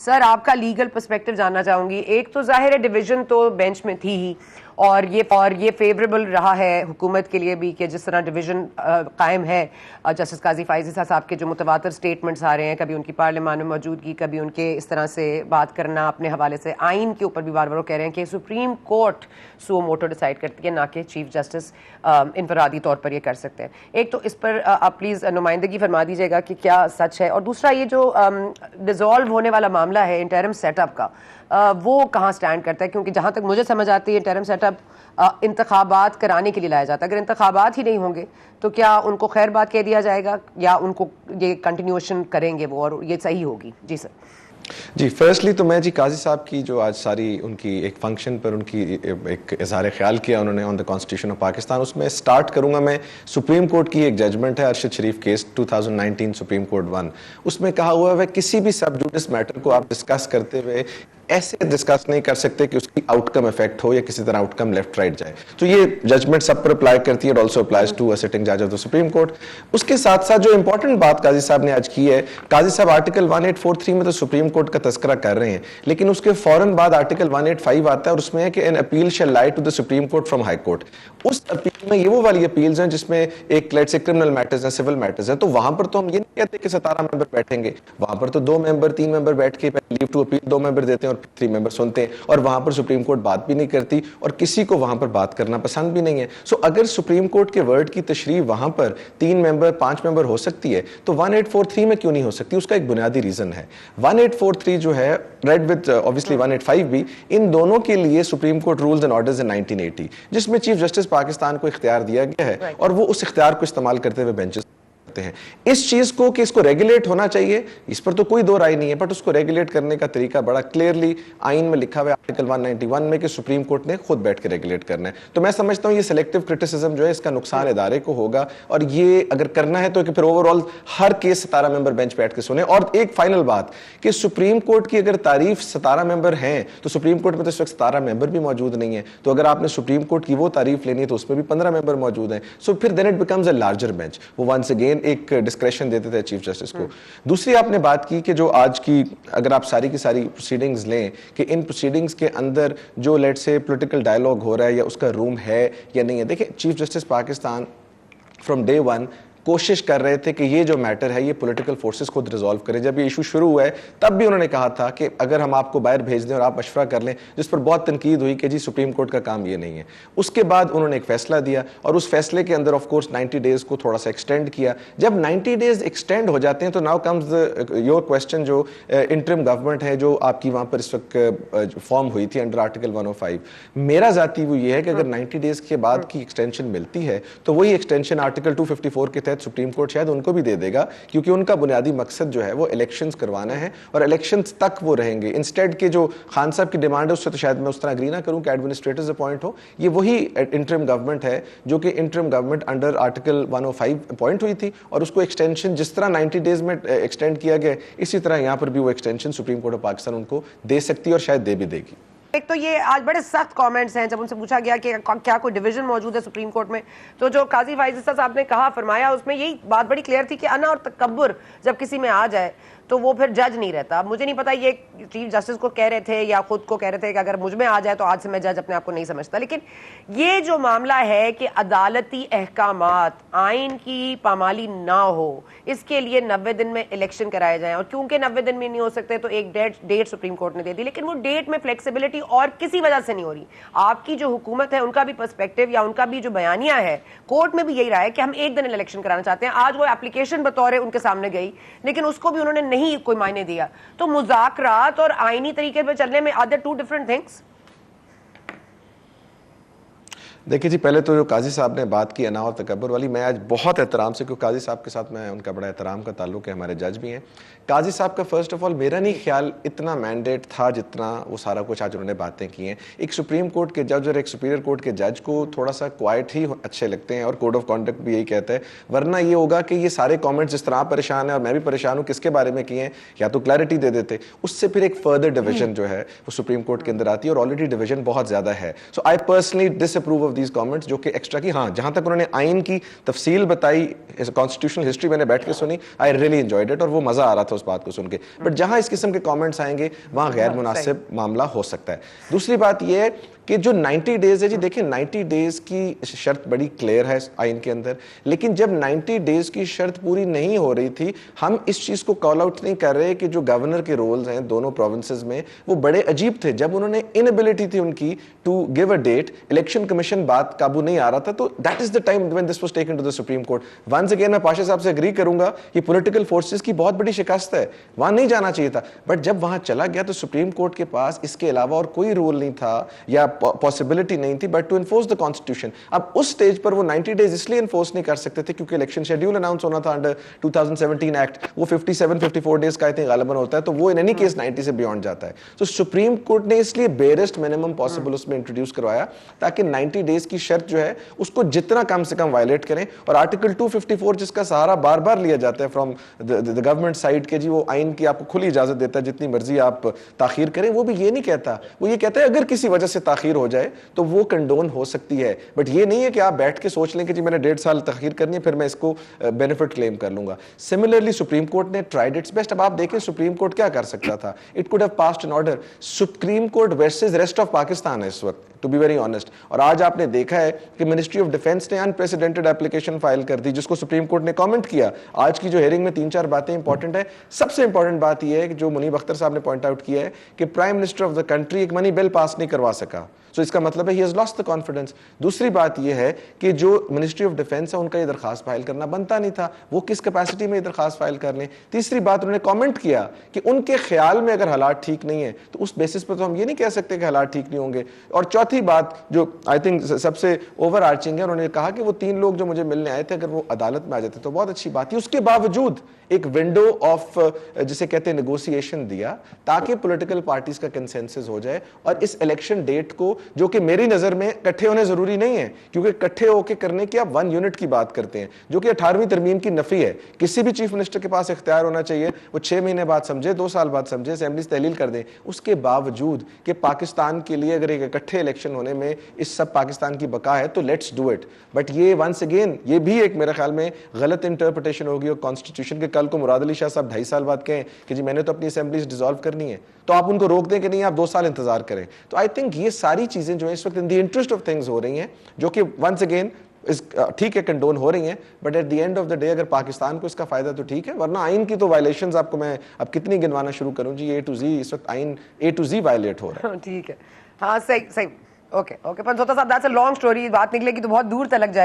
Sir आपका legal perspective जानना चाहूंगी। एक तो जाहिर है डिवीजन तो बेंच में थी ही, और ये फेवरेबल रहा है हुकूमत के लिए भी कि जिस तरह डिवीजन कायम है। जस्टिस काजी फाइज ईसा साहब के जो मुतवातर स्टेटमेंट्स आ रहे हैं, कभी उनकी पार्लियामान में मौजूदगी, कभी उनके इस तरह से बात करना अपने हवाले से, आइन के ऊपर भी बार बार कह रहे हैं कि सुप्रीम कोर्ट सो मोटो डिसाइड करती है, ना कि चीफ जस्टिस इनफरादी तौर पर ये कर सकते हैं। एक तो इस पर आप प्लीज़ नुमाइंदगी फरमा दीजिएगा कि क्या सच है, और दूसरा ये जो डिज़ोल्व होने वाला मामला है इंटरिम सेटअप का, वो कहाँ स्टैंड करता है? क्योंकि जहाँ तक मुझे समझ आती है इंटरिम सेटअप इंतखाबात कराने के लिए लाया जाता है। अगर इंतखाबात ही नहीं होंगे तो क्या उनको खैर बात कह दिया जाएगा या उनको ये कंटिन्यूएशन करेंगे वो, और ये सही होगी? जी सर। जी, फर्स्टली तो मैं जी काजी साहब की जो आज सारी उनकी एक फंक्शन पर उनकी एक इज़हार ख्याल किया उन्होंने on the constitution of Pakistan, उसमें स्टार्ट करूंगा मैं सुप्रीम कोर्ट की एक जजमेंट है अरशद शरीफ केस 2019 सुप्रीम कोर्ट 1। उसमें कहा हुआ है किसी भी सब जुडिस मैटर को आप डिस्कस करते हुए ऐसे डिस्कस नहीं कर सकते कि उसकी आउटकम इफेक्ट हो या किसी तरह आउटकम लेफ्ट राइट जाए। तो ये जजमेंट सब पर अप्लाई करती है, it also applies to a sitting जज ऑफ द सुप्रीम कोर्ट। उसके साथ साथ जो इंपॉर्टेंट बात काजी साहब ने आज की है, काजी साहब आर्टिकल 1843 में तो सुप्रीम कोर्ट का तस्करा कर रहे हैं, लेकिन उसके फौरन बाद आर्टिकल 185 आता है और उसमें है कि an appeal shall lie to the supreme court from high court. उस अपील में ये वो वाली अपील्स हैं जिसमें एक लेट्स से क्रिमिनल मैटर्स हैं, सिविल मैटर्स हैं, तो वहां पर तो हम ये नहीं कहते कि 17 मेंबर बैठेंगे, वहां पर तो 2 मेंबर 3 मेंबर बैठ के लीव टू अपील 2 मेंबर देते हैं और 3 मेंबर सुनते हैं, और वहां पर सुप्रीम कोर्ट बात भी नहीं करती और किसी को वहां पर बात करना पसंद भी नहीं है। सो अगर सुप्रीम कोर्ट के वर्ड की तशरीह वहां पर 3 मेंबर 5 मेंबर हो सकती है तो 1843 में क्यों नहीं हो सकती? उसका एक बुनियादी रीजन है। 1843 जो है रेड विद ऑब्वियसली 185 भी, इन दोनों के लिए supreme court rules and orders इन 1980 जिसमें चीफ जस्टिस पाकिस्तान को इख्तियार दिया गया है और वो उस इख्तियार को इस्तेमाल करते हुए बेंचेस हैं। इस चीज को कि इसको रेगुलेट होना चाहिए, इस पर तो कोई दो राय नहीं है, बट उसको रेगुलेट करने का तरीका बड़ा क्लियरली आइन में लिखा हुआ है आर्टिकल 191 में कि सुप्रीम कोर्ट ने खुद बैठ के रेगुलेट करना है। तो मैं समझता हूं ये सिलेक्टिव क्रिटिसिज्म जो है इसका नुकसान इदारे को होगा, और ये अगर करना है तो कि फिर ओवरऑल हर केस 17 मेंबर बेंच बैठ के सुने। और एक फाइनल बात कि सुप्रीम कोर्ट की अगर तारीफ 17 मेंबर हैं तो सुप्रीम कोर्ट में तो इस वक्त 17 मेंबर भी मौजूद नहीं है, तो अगर आपने सुप्रीम कोर्ट की वो तारीफ लेनी है तो उसमें भी 15 मेंबर मौजूद हैं। सो फिर then it becomes a larger bench. वो वंस अगेन एक डिस्क्रेशन देते थे चीफ जस्टिस को। दूसरी आपने बात की कि जो आज की अगर आप सारी की सारी प्रोसीडिंग्स लें कि इन प्रोसीडिंग्स के अंदर जो लेट्स से पॉलिटिकल डायलॉग हो रहा है या उसका रूम है या नहीं है। देखिए chief justice Pakistan from day 1 कोशिश कर रहे थे कि ये जो मैटर है ये पॉलिटिकल फोर्सेस खुद रिजॉल्व करें। जब ये इशू शुरू हुआ है तब भी उन्होंने कहा था कि अगर हम आपको बाहर भेज दें और आप मशवरा कर लें, जिस पर बहुत तनकीद हुई कि जी सुप्रीम कोर्ट का काम ये नहीं है। उसके बाद उन्होंने एक फैसला दिया और उस फैसले के अंदर ऑफ कोर्स 90 डेज को थोड़ा सा एक्सटेंड किया। जब 90 डेज एक्सटेंड हो जाते हैं तो नाउ कम्स योर क्वेश्चन, जो इंटरिम गवर्नमेंट है जो आपकी वहां पर इस वक्त फॉर्म हुई थी अंडर आर्टिकल 105, मेरा जाती वो ये है कि अगर 90 डेज के बाद की एक्सटेंशन मिलती है तो वही एक्सटेंशन आर्टिकल 254 के तहत सुप्रीम कोर्ट शायद उनको भी दे देगा, क्योंकि उनका बुनियादी मकसद जो है वो इलेक्शंस करवाना है और इलेक्शंस तक वो रहेंगे। इंस्टेड के जो खान साहब की डिमांड है उससे तो शायद मैं उस तरह एग्री ना करूं कि एडमिनिस्ट्रेटर्स अपॉइंट हो, ये वही इंटरिम गवर्नमेंट है जो कि interim government under article 105 appoint हुई थी और उसको एक्सटेंशन जिस तरह 90 डेज में एक्सटेंड किया गया इसी तरह यहां पर भी वो extension supreme court of Pakistan उनको दे सकती है और शायद दे भी देगी। एक तो ये आज बड़े सख्त कमेंट्स हैं जब उनसे पूछा गया कि क्या कोई डिवीजन मौजूद है सुप्रीम कोर्ट में, तो जो काजी फाइज ईसा साहब ने कहा फरमाया उसमें यही बात बड़ी क्लियर थी कि अना और तकब्बुर जब किसी में आ जाए तो वो फिर जज नहीं रहता। मुझे नहीं पता ये चीफ जस्टिस को कह रहे थे या खुद को कह रहे थे कि अगर मुझ में आ जाए तो आज से मैं जज अपने आप को नहीं समझता, लेकिन ये जो मामला है कि अदालती अहकामात आइन की पामाली ना हो इसके लिए 90 दिन में इलेक्शन कराए जाएं, और क्योंकि 90 दिन में नहीं हो सकते तो एक डेट सुप्रीम कोर्ट ने दे दी, लेकिन वो डेट में फ्लेक्सिबिलिटी और किसी वजह से नहीं हो रही। आपकी जो हुकूमत है उनका भी पर्सपेक्टिव या उनका भी जो बयानिया है कोर्ट में भी यही रहा है कि हम एक दिन इलेक्शन कराना चाहते हैं। आज वो एप्लीकेशन बतौर उनके सामने गई लेकिन उसको भी उन्होंने नहीं कोई मायने दिया। तो मुज़ाकरात और आईनी तरीके पर चलने में are there two different things? देखिए जी, पहले तो जो काजी साहब ने बात की अना और तकब्बुर वाली, मैं आज बहुत एहतराम से, क्योंकि काजी साहब के साथ मैं उनका बड़ा एहतराम का ताल्लुक है, हमारे जज भी हैं। काजी साहब का फर्स्ट ऑफ ऑल मेरा नहीं ख्याल इतना मैंडेट था जितना वो सारा कुछ आज उन्होंने बातें की हैं। एक सुप्रीम कोर्ट के जज और एक सुपीरियर कोर्ट के जज को थोड़ा सा क्वाइट ही अच्छे लगते हैं और कोड ऑफ कॉन्डक्ट भी यही कहता है, वरना ये होगा कि ये सारे कॉमेंट्स जिस तरह परेशान है और मैं भी परेशान हूँ किसके बारे में किए हैं, या तो क्लैरिटी दे देते, उससे फिर एक फर्दर डिवीजन जो है वो सुप्रीम कोर्ट के अंदर आती है और ऑलरेडी डिवीजन बहुत ज्यादा है। So I personally disapprove of these comments जो कि एक्स्ट्रा की, हाँ जहां तक उन्होंने आइन की तफसील बताई, कॉन्स्टिट्यूशनल हिस्ट्री मैंने बैठ के सुनी, आई रियली एंजॉयड इट, और वो मजा आ रहा था उस बात को सुन के। बट जहां इस किस्म के कमेंट्स आएंगे वहां गैर मुनासिब मामला हो सकता है। दूसरी बात यह है कि जो 90 डेज है जी, देखिए 90 डेज की शर्त बड़ी क्लियर है आइन के अंदर, लेकिन जब 90 डेज की शर्त पूरी नहीं हो रही थी, हम इस चीज को कॉल आउट नहीं कर रहे कि जो गवर्नर के रोल्स हैं दोनों प्रोविंसेस में वो बड़े अजीब थे। जब उन्होंने इनएबिलिटी थी उनकी to give a date, election commission बात काबू नहीं आ रहा था, तो that is the time when this was taken to the supreme court. Once again मैं पाशा साहब से एग्री करूंगा कि पॉलिटिकल फोर्सेस की बहुत बड़ी शिकस्त है, वहां नहीं जाना चाहिए था, बट जब वहां चला गया तो सुप्रीम कोर्ट के पास इसके अलावा और कोई रूल नहीं था या पॉसिबिलिटी नहीं थी but to enforce the constitution. अब उस स्टेज पर वो 90 डेज इसलिए एनफोर्स नहीं कर सकते थे क्योंकि इलेक्शन शेड्यूल अनाउंस होना था अंडर 2017 एक्ट, वो 54 डेज का आई थिंक गालिबन होता है, तो वो इन एनी केस 90 से बियॉन्ड जाता है। तो सुप्रीम कोर्ट ने इसलिए बेरेस्ट मिनिमम पॉसिबल उसमें इंट्रोड्यूस करवाया ताकि 90 डेज की शर्त जो है उसको जितना कम से कम वायलेट करें। और आर्टिकल 254 जिसका सहारा बार बार लिया जाता है फ्रॉम द गवर्नमेंट साइड के, जी वो आइन की आपको खुली इजाजत देता है जितनी मर्जी आप ताखीर करें, वो भी ये नहीं कहता, वो ये कहता है अगर किसी वजह से ताखीर हो जाए तो वो कंडोन हो सकती है। बट ये नहीं है कि आप बैठ के सोच लें कि जी मैंने 1.5 साल ताखीर करनी है फिर मैं इसको बेनिफिट क्लेम कर लूंगा। सिमिलरली सुप्रीम कोर्ट ने ट्राइड इट्स बेस्ट। अब आप देखें सुप्रीम कोर्ट क्या कर सकता था, it could have passed an order. Supreme court versus rest of Pakistan है इस वक्त, टू बी वेरी ऑनेस्ट। और आज आपने देखा है कि मिनिस्ट्री ऑफ डिफेंस ने अनप्रेसिडेंटेड एप्लीकेशन फाइल कर दी जिसको सुप्रीम कोर्ट ने कमेंट किया। आज की जो हियरिंग में 3-4 बातें इंपॉर्टेंट है। सबसे इंपॉर्टेंट बात यह है कि जो मुनीब अख्तर साहब ने पॉइंट आउट किया है कि prime minister of the country एक मनी बिल पास नहीं करवा सका, तो इसका मतलब है he has lost the confidence. दूसरी बात यह है कि जो मिनिस्ट्री ऑफ डिफेंस है उनका ये दरखास्त फाइल करना बनता नहीं था, वो किस कैपेसिटी में ये दरखास्त फाइल कर लें। तीसरी बात उन्होंने कमेंट किया कि उनके ख्याल में अगर हालात ठीक नहीं है तो उस बेसिस पर तो हम ये नहीं कह सकते कि हालात ठीक नहीं होंगे। और चौथी बात जो आई थिंक सबसे ओवर आर्चिंग है, उन्होंने कहा कि वो 3 लोग जो मुझे मिलने आए थे अगर वो अदालत में आ जाते तो बहुत अच्छी बात थी। उसके बावजूद एक विंडो ऑफ जिसे कहते हैं नेगोशिएशन दिया ताकि पॉलिटिकल पार्टीज का कंसेंसस हो जाए और इस इलेक्शन डेट को, जो कि मेरी नजर में इकट्ठे होने जरूरी नहीं है क्योंकि इकट्ठे होकर करने की आप 1 यूनिट की बात करते हैं जो कि 18वीं तरमीम की नफी है। किसी भी चीफ मिनिस्टर के पास इख्तियार होना चाहिए, वो 6 महीने बाद समझे, 2 साल बाद समझे, असेंबली से तहलील कर दें। उसके बावजूद कि पाकिस्तान के लिए अगर एक इकट्ठे इलेक्शन होने में इस सब पाकिस्तान की बका है तो लेट्स डू इट। बट ये वंस अगेन ये भी एक मेरे ख्याल में गलत इंटरप्रिटेशन होगी और कॉन्स्टिट्यूशन के। कल को मुराद अली शाह साहब 2.5 साल बाद कहें कि जी मैंने तो अपनी असेंबलीज डिसॉल्व करनी है, तो आप उनको रोक दें कि नहीं आप 2 साल इंतजार करें। तो आई थिंक ये सारी चीजें जो है इस वक्त in the interest of things हो रही हैं जो कि वंस अगेन ठीक है कंडोन हो रही हैं, but at the end of the day अगर पाकिस्तान को इसका फायदा तो ठीक है, वरना आइन की तो वायलेशंस आपको मैं अब कितनी गिनवाना शुरू करूं जी। A to Z इस वक्त आइन A to Z वायलेट हो रहा है। ठीक है, हाँ सही सही, ओके ओके। पंचोता साहब दैट्स अ लॉन्ग स्टोरी, बात निकलेगी तो बहुत दूर तक जाएगी।